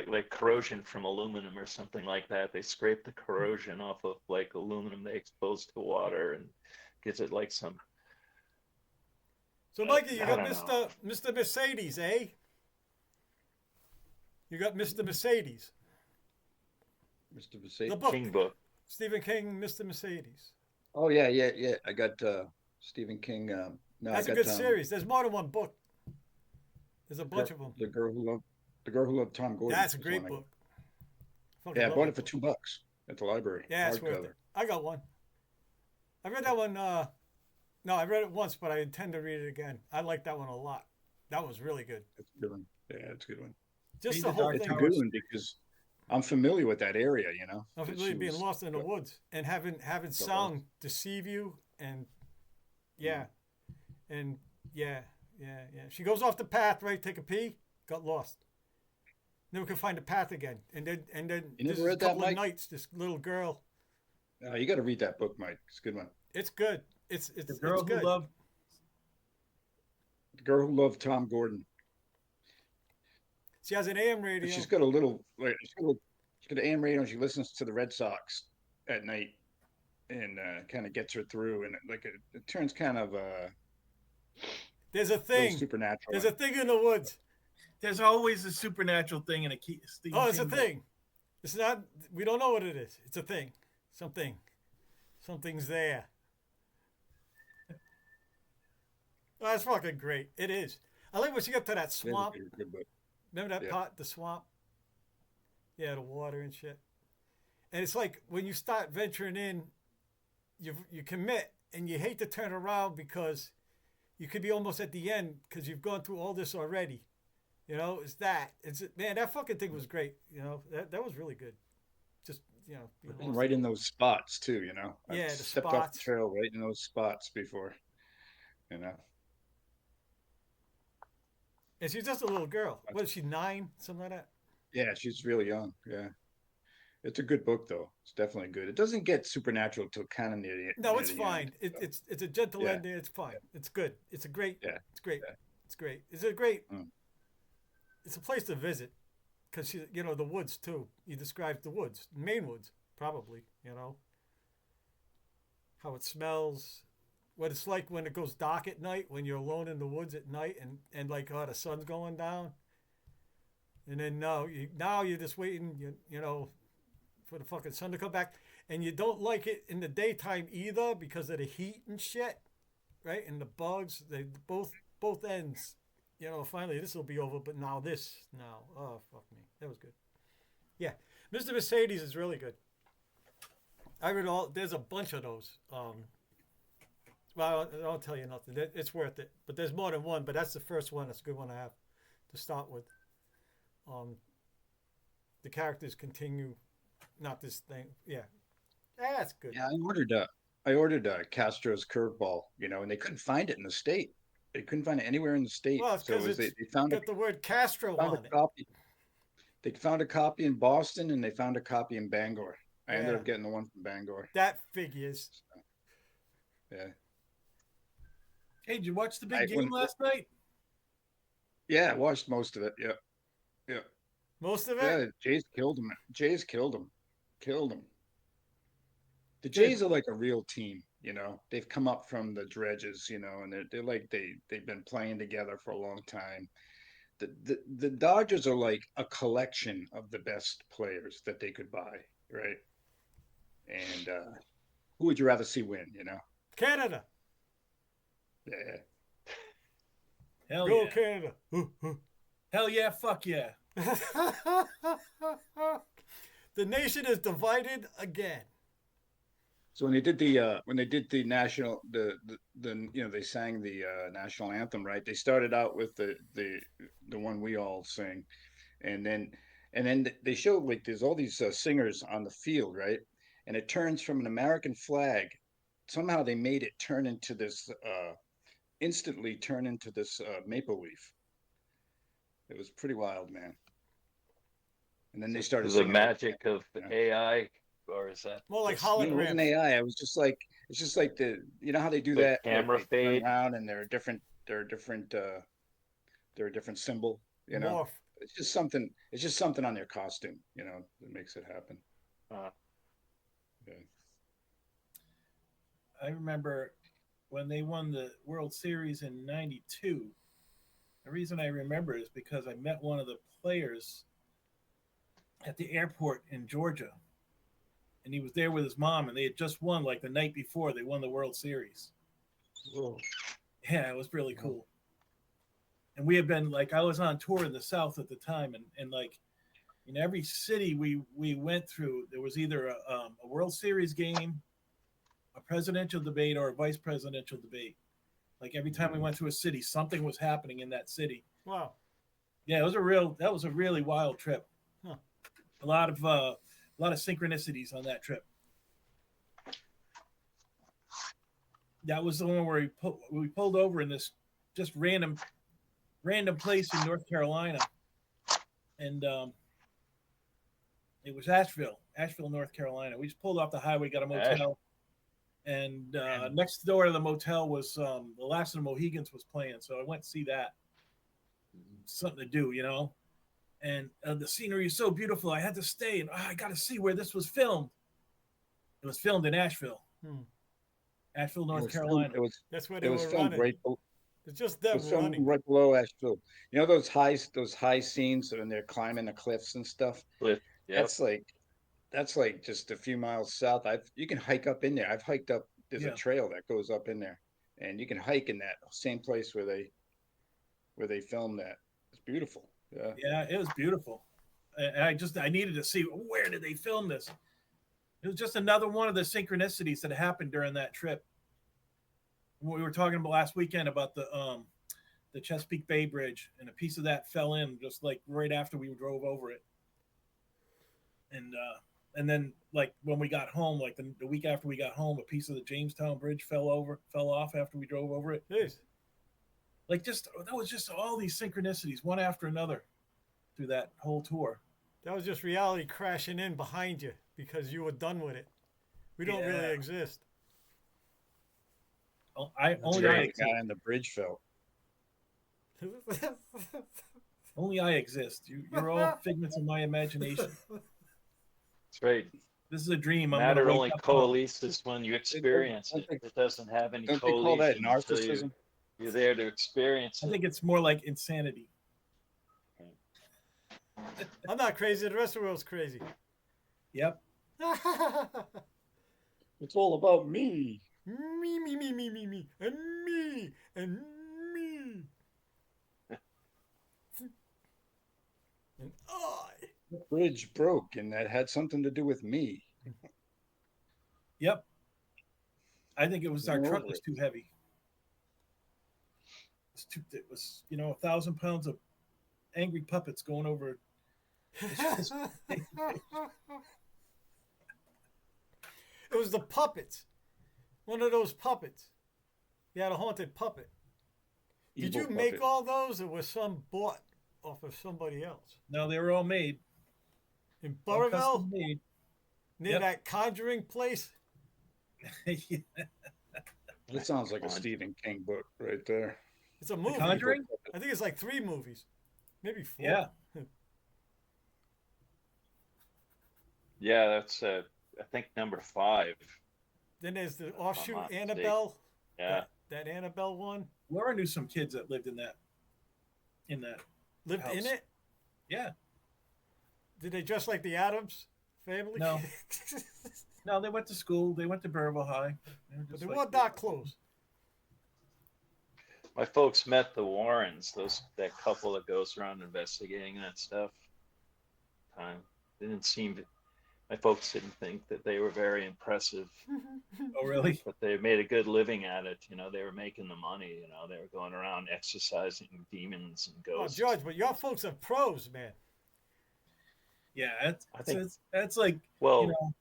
like corrosion from aluminum or something like that. They scrape the corrosion off of aluminum they expose to water and gives it some. So, Mikey, you I got don't know. Mr. Mercedes, eh? You got Mr. Mercedes. Mr. Mercedes. The book. King book. Stephen King, Mr. Mercedes. Oh yeah. I got Stephen King. No, That's I a got good series. There's more than one book. There's a bunch of them. the girl who loved Tom Gordon. That's a was great one I got. book. Fucking Yeah, I love bought that it for book. $2 at the library. Yeah, it's worth Hardcover. it. I got one. I read that one. No, I read it once, but I intend to read it again. I like that one a lot. That was really good. It's a good one. Yeah, it's a good one. Just Read the the whole Dark It's a thing. good one because I'm familiar with that area, you know. Of That really she being was- lost in the woods and having sound deceive you and yeah, and yeah. She goes off the path, right? Take a pee, got lost. Never could find the path again, and then You this never is a read that, couple of Mike? nights. This little girl. You got to read that book, Mike. It's a good one. It's good. It's The girl it's who good. loved The girl who loved Tom Gordon. She has an AM radio. But she's got a little like she's got an AM radio and she listens to the Red Sox at night and kind of gets her through and it turns kind of There's a little thing. supernatural. There's a thing in the woods. There's always a supernatural thing in a Stephen Oh, it's a King book. thing. It's not. We don't know what it is. It's a thing. Something. Something's there. Oh, that's fucking great. It is. I like when she got to that It is a swamp. good book. Remember that Yeah. part, the swamp? Yeah, the water and shit. And it's like when you start venturing in, you commit and you hate to turn around because you could be almost at the end because you've gone through all this already. You know, it's that. Man, that fucking thing was great. You know, that was really good. Just being And lost. right in those spots too, you know. I've Yeah, the stepped off spots. the trail right in those spots before, you know. And she's just a little girl. What is she, 9? Something like that? Yeah, she's really young. Yeah, it's a good book though. It's definitely good. It doesn't get supernatural till kind of near the No, near it's the fine. end, so. It's a gentle Yeah. ending. It's fine. It's good. It's a great. Yeah. It's great. Yeah. It's great. It's a great. Mm. It's a place to visit, because the woods too. He describes the woods, Maine woods, probably. How it smells, what it's like when it goes dark at night, when you're alone in the woods at night, and like the sun's going down, and then now you're just waiting, for the fucking sun to come back, and you don't like it in the daytime either because of the heat and shit, right? And the bugs, they both ends. Finally this will be over, but now oh fuck me, that was good. Yeah, Mr. Mercedes is really good. I read there's a bunch of those. Well, I'll tell you nothing. It's worth it, but there's more than one. But that's the first one. That's a good one to have to start with. The characters continue, not this thing. Yeah, that's good. Yeah, I ordered Castro's Curveball, and they couldn't find it in the state. They couldn't find it anywhere in the state. Well, it's so because they found got the word Castro found on a it. copy. They found a copy in Boston and they found a copy in Bangor. I ended Yeah. up getting the one from Bangor. That figures. Yeah. Hey, did you watch the big I- game when- last night? Yeah, I watched most of it. Yeah. Yeah. Most of it. Yeah, Jays killed him. Jays killed him. Killed him. The Jays are like a real team, They've come up from the dredges, and they're like they've been playing together for a long time. The Dodgers are like a collection of the best players that they could buy, right? And who would you rather see win, Canada. Yeah. Hell Go yeah. Canada. Hell yeah, fuck yeah. The nation is divided again. So when they did the national they sang the national anthem, right? They started out with the one we all sing, and then they showed like there's all these singers on the field, right? And it turns from an American flag. Somehow they made it turn into this instantly turn into this maple leaf. It was pretty wild, man. And then they started The singing magic of Yeah. AI, or is that More like It wasn't holograms. AI. It's just like how they do The that camera like, they turn fade. around and they're a different symbol. Morph. It's just something on their costume. That makes it happen. Uh, Yeah. I remember when they won the World Series in '92. The reason I remember is because I met one of the players at the airport in Georgia. and he was there with his mom, and they had just won like the night before. They won the World Series. Whoa. Yeah, it was really cool. And we had been like, I was on tour in the South at the time, and like in every city we went through, there was either a World Series game, a presidential debate, or a vice presidential debate. Like every time we went to a city, something was happening in that city. Wow. Yeah, that was a really wild trip. Huh. A lot of synchronicities on that trip. That was the one where we pulled over in this just random place in North Carolina, and it was Asheville, North Carolina. We just pulled off the highway, got a motel, and next door to the motel was the Last of the Mohegans was playing, so I went to see that. Something to do, you know. And the scenery is so beautiful. I had to stay, and I got to see where this was filmed. It was filmed in Asheville, Asheville, North Carolina. That's where It they was were filmed running. right. It's just It them was filmed running. right below Asheville. You know those high scenes when they're climbing the cliffs and stuff. Yep. That's like just a few miles south. You can hike up in there. I've hiked up. There's a trail that goes up in there, and you can hike in that same place where they filmed that. It's beautiful. Yeah. Yeah, it was beautiful. I needed to see where did they film this. It was just another one of the synchronicities that happened during that trip. We were talking about last weekend about the Chesapeake Bay Bridge, and a piece of that fell in just like right after we drove over it. And then like when we got home, like the week after we got home, a piece of the Jamestown Bridge fell off after we drove over it. Jeez. Like that was just all these synchronicities, one after another, through that whole tour. That was just reality crashing in behind you because you were done with it. We don't really exist. Only I exist. Guy on the bridge fell. Only I exist. You're all figments of my imagination. That's right. This is a dream. Matter only coalesces when you experience it. It doesn't have any Don't they call that coalition until narcissism? you're there to experience I it. think it's more like insanity. I'm not crazy. The rest of the world's crazy. Yep. It's all about me. Me, and me, and me. And I. The bridge broke, and that had something to do with me. Yep. I think it was our We're truck over was it. too heavy. It was 1,000 pounds of angry puppets going over. It was the puppets. One of those puppets. You had a haunted puppet. Did Evil you make puppet. all those, or was some bought off of somebody else? No, they were all made. In All Burrville, custom made. near Yep. that Conjuring place? Yeah. That sounds like a Stephen King book right there. It's a movie. Conjuring? I think it's like 3 movies. Maybe 4. Yeah. Yeah, that's I think number 5. Then there's the I'm offshoot not mistaken. Annabelle. Yeah. That Annabelle one. Laura knew some kids that lived in that. Lived in House. it? Yeah. Did they dress like the Addams family? No. No, they went to school. They went to Burrville High. But they wore dark clothes. My folks met the Warrens, that couple that goes around investigating that stuff. My folks didn't think that they were very impressive, Oh, really? but they made a good living at it. You know, they were making the money. You know, they were going around exorcising demons and Oh, ghosts. George, but your folks are pros, man. Yeah, I think- that's like, Well, you know,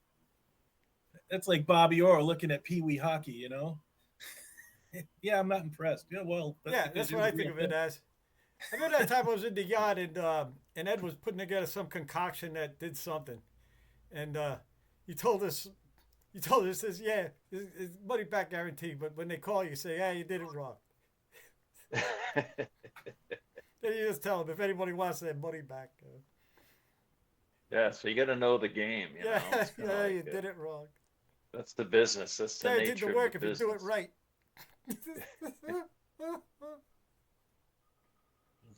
that's like Bobby Orr looking at Pee Wee hockey, you know? Yeah, I'm not impressed. Yeah, well, That's what I think of it as. I remember that time I was in the yard and Ed was putting together some concoction that did something, and he told us, says, yeah, it's money back guarantee, but when they call you, say, yeah, you did it wrong. Then you just tell them if anybody wants their money back. yeah, so you got to know the game. You know? Yeah, It's kinda yeah, like, you did it wrong. That's the business. That's the Yeah, you nature did the of work the if you business. do it right.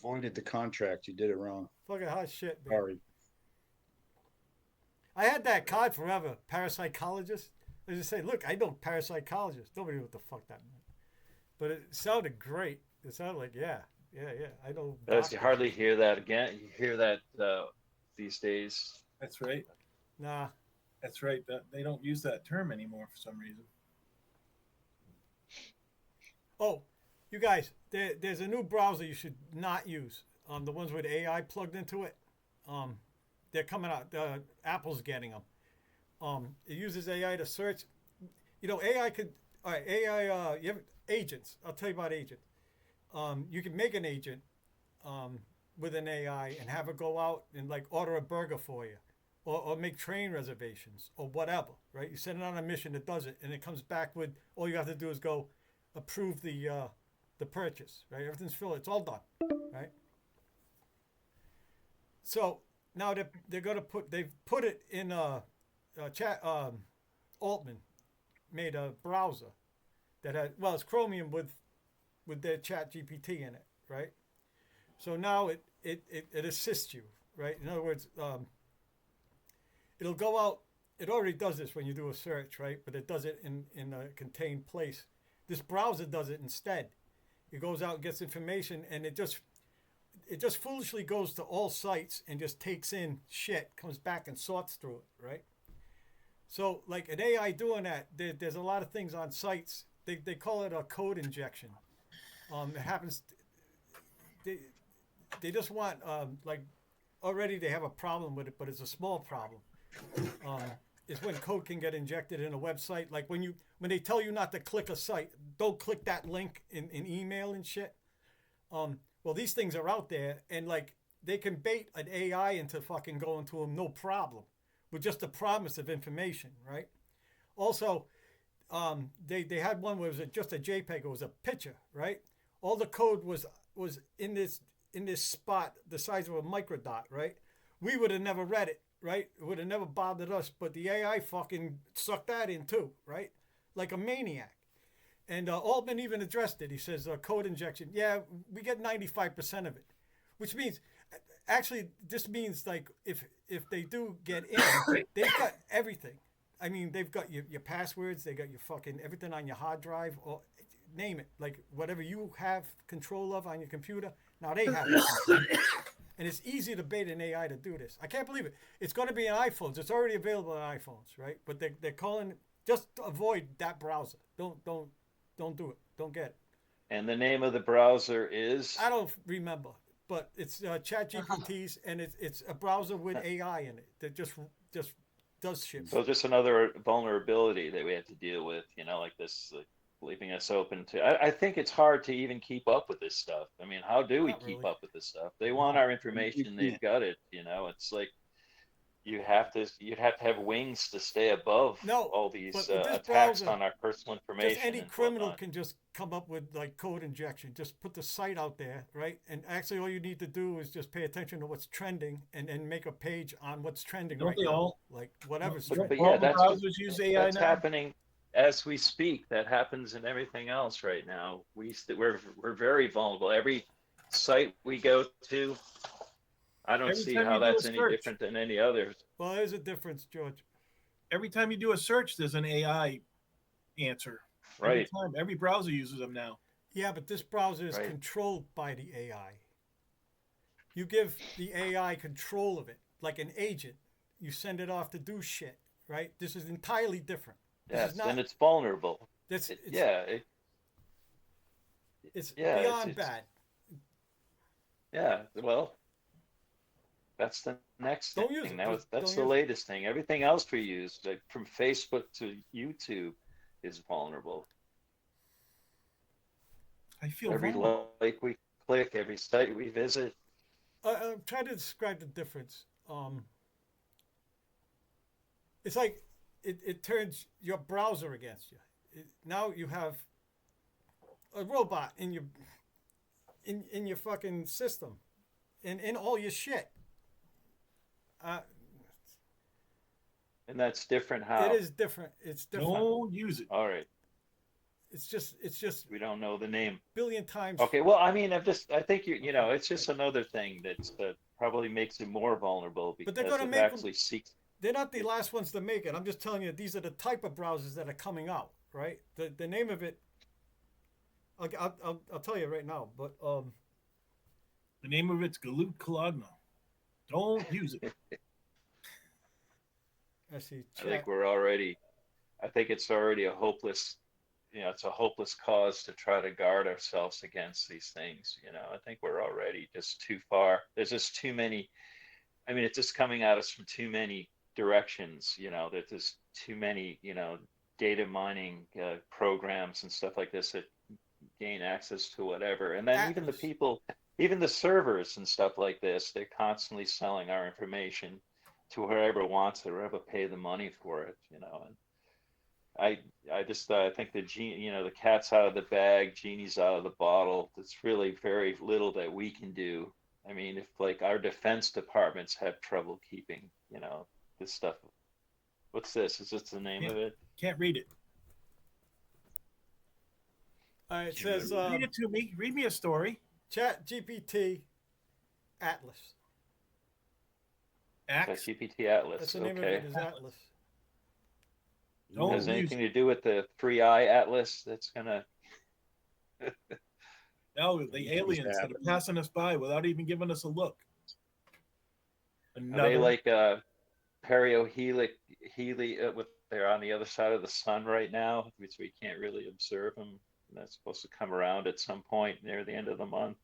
Voided the contract. You did it wrong. Fucking hot shit, man. Sorry. I had that card forever, parapsychologist. They just say, look, I know parapsychologist. Nobody knew what the fuck that meant. But it sounded great. It sounded like, yeah. I know. You doctors. hardly hear that again. You hear that these days. That's right. Nah. That's right. They don't use that term anymore for some reason. Oh, you guys, there's a new browser you should not use. The ones with AI plugged into it. They're coming out. Apple's getting them. It uses AI to search. You know, AI could. All right, AI. You have agents. I'll tell you about agents. You can make an agent with an AI and have it go out and like order a burger for you, or make train reservations or whatever. Right? You send it on a mission, it does it, and it comes back with all you have to do is go approve the purchase. Right? Everything's filled. It's all done. Right? So now they're going to they've put it in chat. Altman made a browser that had, well, it's Chromium with their Chat GPT in it, right? So now it assists you, right? In other words, it'll go out. It already does this when you do a search, right? But it does it in a contained place. This browser does it instead. It goes out and gets information, and it just foolishly goes to all sites and just takes in shit, comes back and sorts through it, right? So like an AI doing that, there's a lot of things on sites. They call it a code injection. It happens. They just want like already they have a problem with it, but it's a small problem. Is when code can get injected in a website. Like when they tell you not to click a site, don't click that link in email and shit. Well, these things are out there, and like they can bait an AI into fucking going to them, no problem, with just the promise of information, right? Also, they had one where it was just a JPEG. It was a picture, right? All the code was in this spot the size of a microdot, right? We would have never read it, right? It would have never bothered us, but the AI fucking sucked that in too, right? Like a maniac. And Altman even addressed it. He says code injection. Yeah, we get 95% of it, which means actually this means like if they do get in, they've got everything. I mean, they've got your passwords, they got your fucking everything on your hard drive, or name it, like whatever you have control of on your computer. Now they have it. And it's easy to bait an AI to do this. I can't believe it. It's going to be on iPhones. It's already available on iPhones, right? But they're calling it, just avoid that browser. Don't do it. Don't get it. And the name of the browser is? I don't remember, but it's ChatGPT's, and it's a browser with AI in it that just does shit. So just another vulnerability that we have to deal with, like this, like leaving us open to. I think it's hard to even keep up with this stuff. I mean, how do we keep up with this stuff? They want our information. They've got it. It's like you'd have to have wings to stay above all these attacks browser, on our personal information. Just any criminal can just come up with like code injection. Just put the site out there, right? And actually, all you need to do is just pay attention to what's trending and make a page on what's trending right now, like whatever's trending. But yeah, that's happening as we speak. That happens in everything else right now. We're very vulnerable. Every site we go to, I don't see how that's any different than any others. Well, there's a difference, George. Every time you do a search, there's an AI answer. Right. Every browser uses them now. Yeah, but this browser is controlled by the AI. You give the AI control of it, like an agent. You send it off to do shit, right? This is entirely different. Yes, and it's vulnerable. It's beyond bad. Yeah, well, that's the next Don't thing. use it. That's the latest thing. Everything else we use, like from Facebook to YouTube, is vulnerable. I feel every like we click, every site we visit. I'm trying to describe the difference. It's like it turns your browser against you. Now you have a robot in your fucking system, in all your shit. And that's different. How? It is different. It's different. Don't use it. All right. It's just. We don't know the name. Billion times. Okay. Well, I mean, I think it's just another thing that probably makes it more vulnerable because it actually seeks they're not the last ones to make it. I'm just telling you, these are the type of browsers that are coming out, right? The name of it, I'll tell you right now, but The name of it's Galut Kolodno. Don't use it. I see. I think Chat. we're already. I think it's already a hopeless. It's a hopeless cause to try to guard ourselves against these things. I think we're already just too far. There's just too many. I mean, it's just coming at us from too many directions. There's just too many. Data mining programs and stuff like this that gain access to whatever. And then even the Atlas. people, even the servers and stuff like this, they're constantly selling our information to whoever wants it, or whoever pay the money for it. And I just I think the cat's out of the bag, genie's out of the bottle. There's really very little that we can do. I mean, if like our defense departments have trouble keeping, this stuff. What's this? Is this the name of it? Can't read it. All right, it says Read it to me. Read me a story. Chat GPT Atlas. Axe. GPT Atlas. That's the name Okay. of it is Atlas. Don't Has use anything it. to do with the Free Eye Atlas that's gonna? No, the aliens that are happening. passing us by without even giving us a look. Are they Another. like perihelic with they're on the other side of the sun right now, which we can't really observe them. And that's supposed to come around at some point near the end of the month.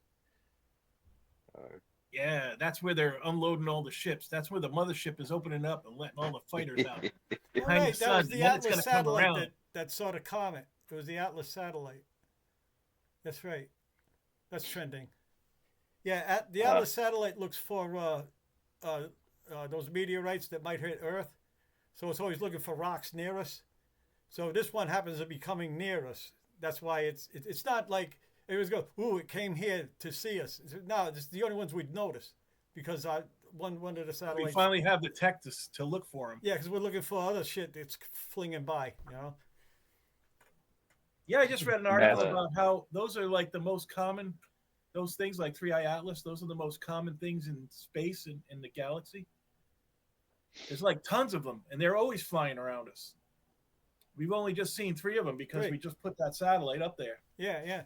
Yeah, that's where they're unloading all the ships. That's where the mothership is opening up and letting all the fighters out. Oh, Behind right, the that sun, was the and then it's Atlas gonna come satellite around. that saw the comet. It was the Atlas satellite. That's right. That's trending. Yeah, the Atlas satellite looks for those meteorites that might hit Earth. So it's always looking for rocks near us. So this one happens to be coming near us. That's why it's not like it was go. Ooh, it came here to see us. No, it's the only ones we'd notice because one of the We satellites. finally have the tech to look for them. Yeah, because we're looking for other shit that's flinging by. Yeah, I just read an article Yeah. about how those are like the most common. Those things like 3i Atlas, those are the most common things in space and in the galaxy. There's like tons of them, and they're always flying around us. We've only just seen 3 of them because we just put that satellite up there. Yeah.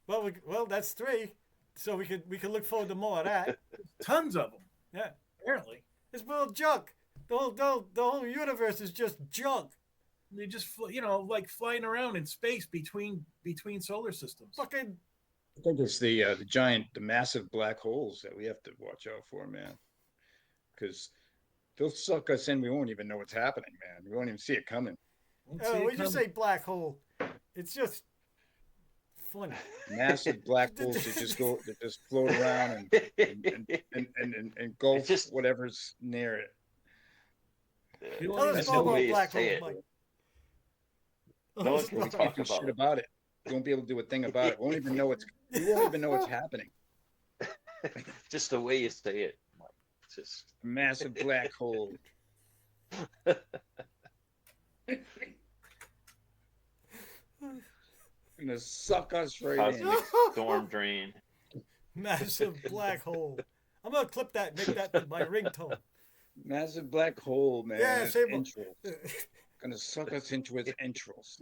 Well, that's 3, so we could look forward to more of that. Tons of them, Yeah, apparently. it's all junk. The whole universe is just junk. They just like flying around in space between solar systems. Fucking I think it's the massive black holes that we have to watch out for, man. Because they'll suck us in. We won't even know what's happening, man. We won't even see it coming. Won't see it when you coming. say black hole, it's just funny. Massive black holes that just float around and engulf It's just- whatever's near it. You won't Tell even us That's more the way about you black say holes, it. Mike. No one can We talk can't do about shit it. about it. We won't be able to do a thing about it. We won't even know what's happening. Just the way you say it. It's just Massive black hole. Gonna suck us right in. cosmic storm drain. Massive black hole. I'm gonna clip that, and make that my ringtone. Massive black hole, man. Yeah, Its same- entrails. Gonna suck us into its entrails.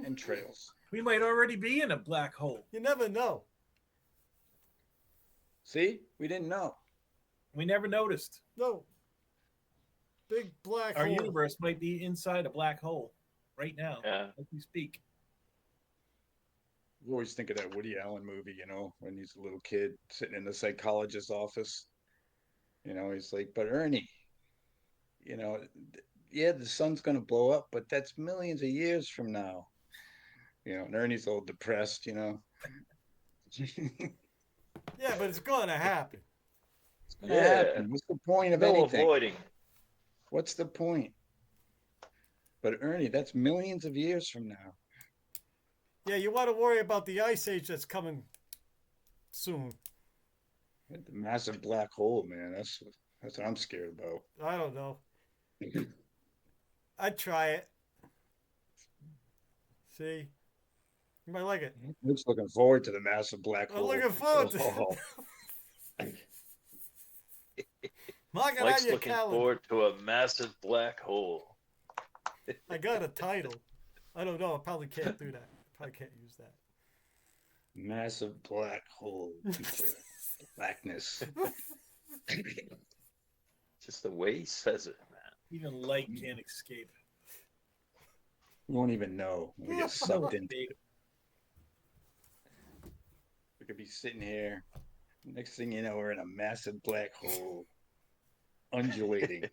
We might already be in a black hole. You never know. See, we didn't know. We never noticed. No. Big black Our hole. universe might be inside a black hole right now, Yeah. as we speak. We always think of that Woody Allen movie, when he's a little kid sitting in the psychologist's office. He's like, but Ernie, yeah, the sun's gonna blow up, but that's millions of years from now. And Ernie's all depressed, Yeah, but it's gonna happen. Yeah. What's the point of No anything? avoiding. What's the point? But Ernie, that's millions of years from now. Yeah, you want to worry about the ice age that's coming soon. The massive black hole, man. That's what I'm scared about. I don't know. I'd try it. See? You might like it. I'm just looking forward to the massive black I'm hole. looking forward to it. Oh, Mark it Mike's on your looking calendar. forward to a massive black hole. I got a title. I don't know. I probably can't do that. Probably can't use that. Massive black hole. Blackness. Just the way he says it, man. Even light can't escape. You won't even know. We get sucked into it. We could be sitting here. Next thing you know, we're in a massive black hole. Undulating.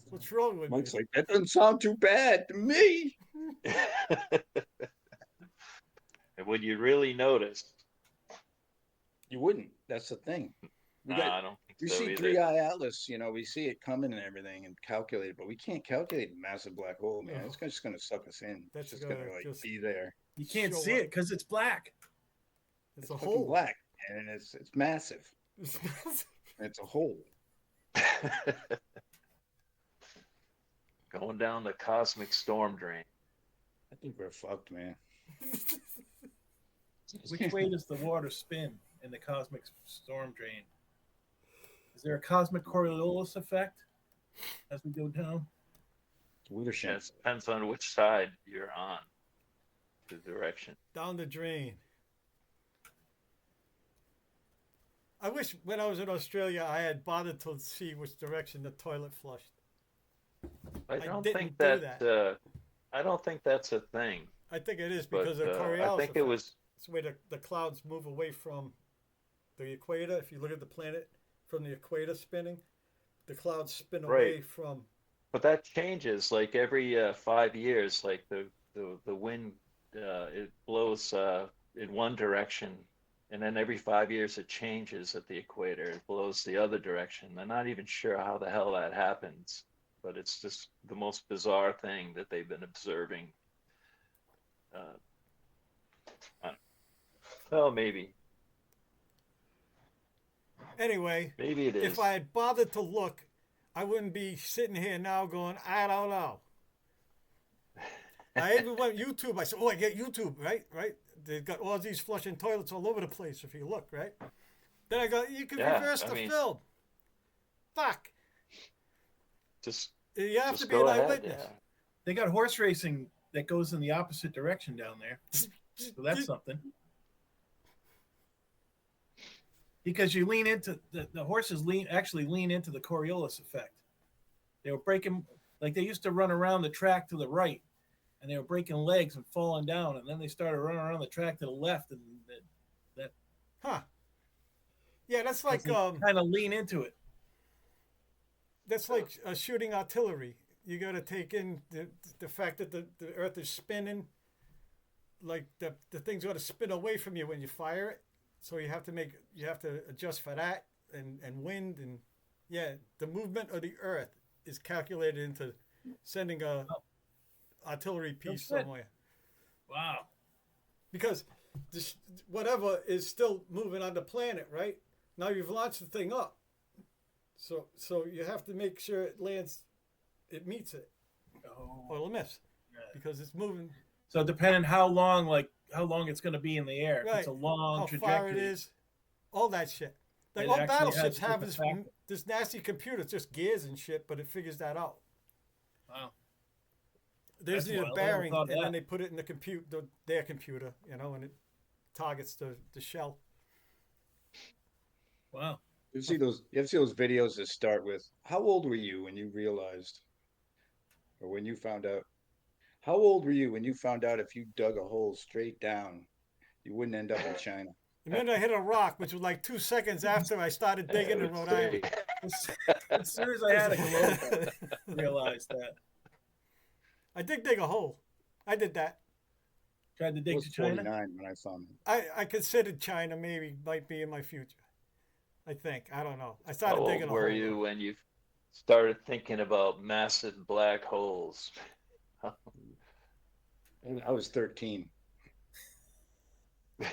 What's wrong with Mike's me? like, that doesn't sound too bad to me. And when you really notice, You wouldn't. That's the thing. We nah, got I don't think we so see either. Three-Eye Atlas, we see it coming and everything and calculate it, but we can't calculate a massive black hole, man. No. It's just gonna suck us in. That's It's just gonna gonna just- be there. You can't Show see up. it because it's black. It's a fucking hole. black, and it's massive. It's a hole. Going down the cosmic storm drain. I think we're fucked, man. Which way does the water spin in the cosmic storm drain? Is there a cosmic Coriolis effect as we go down? Yeah, Leadership. it depends on which side you're on, the direction. Down the drain. I wish when I was in Australia I had bothered to see which direction the toilet flushed. I don't didn't think do that. I don't think that's a thing. I think it is But because of I Coriolis think effect. it was. It's the way the clouds move away from the equator. If you look at the planet from the equator spinning, the clouds spin away Right. from. But that changes like every 5 years. Like the wind, it blows in one direction, and then every 5 years it changes at the equator. It blows the other direction. I'm not even sure how the hell that happens, but it's just the most bizarre thing that they've been observing. Well, maybe Anyway, it is. if I had bothered to look, I wouldn't be sitting here now going, I don't know. I even went YouTube. I said, oh, I get YouTube, right? They've got all these flushing toilets all over the place if you look, right? Then I go, you can Yeah, reverse I the mean- film. Fuck. Just You have just to be an go ahead. eyewitness. Yeah. They got horse racing that goes in the opposite direction down there. So that's something. Because you lean into the horses actually lean into the Coriolis effect. They were breaking, like they used to run around the track to the right, and they were breaking legs and falling down, and then they started running around the track to the left, and Huh. Yeah, that's like kind of lean into it. that's like shooting artillery. You got to take in the fact that the Earth is spinning. Like the thing's got to spin away from you when you fire it, so you have to adjust for that and wind and the movement of the Earth is calculated into sending a artillery piece That's good. somewhere Wow. because this whatever is still moving on the planet, right? Now you've launched the thing up, so you have to make sure it lands, it meets it, Oh. or it'll miss because it's moving. So depending how long it's going to be in the air, if Right. it's a long How trajectory. far it is, all that shit. Like It all actually battleships has have a factor. this nasty computer. It's just gears and shit, but it figures that out. Wow. There's That's the wild. I never bearing, thought of and that. then they put it in their computer, and it targets the shell. Wow. You ever see those videos that start with, how old were you when you realized, or when you found out? How old were you when you found out if you dug a hole straight down, you wouldn't end up in China? The minute I hit a rock, which was like 2 seconds after I started digging in Rhode Island. As soon as I had a globe, I realized that. I did dig a hole. I did that. Tried to I dig was to China. 49 when I found it. I considered China might be in my future. I think. I don't know. I How started digging old a were hole. you when you started thinking about massive black holes? I was 13. But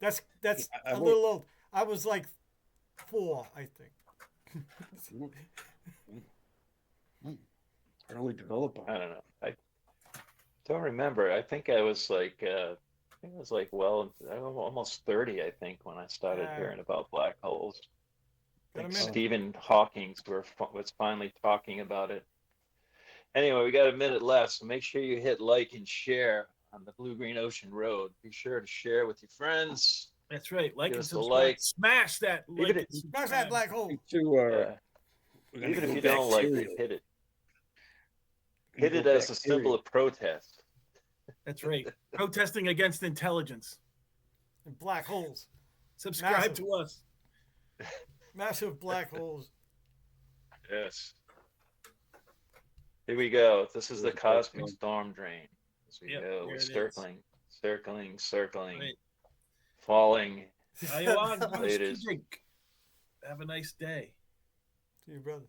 That's I a won't- little old. I was like 4, I think. early developer. I don't know. Don't remember. I think I was like, well, almost 30, I think, when I started Yeah. hearing about black holes. I Got a think minute. Stephen Hawking was finally talking about it. Anyway, we got a minute left, so make sure you hit like and share on the Blue Green Ocean Road. Be sure to share with your friends. That's right. Like Give and us a subscribe. like. Smash that Even like if- and Smash that subscribe. black hole. To Yeah. we're gonna Even if go you don't like bacterial. it, hit it. We're gonna Hit it go as a symbol bacterial. of protest. That's right. Protesting against intelligence. And black holes. Subscribe Massive. to us. Massive black holes. Yes. Here we go. This is the Okay. cosmic storm drain. As we Yep, go, there we're it is. circling, Right. falling. Ayahuasca, Laters. drink. Have a nice day. To your brother.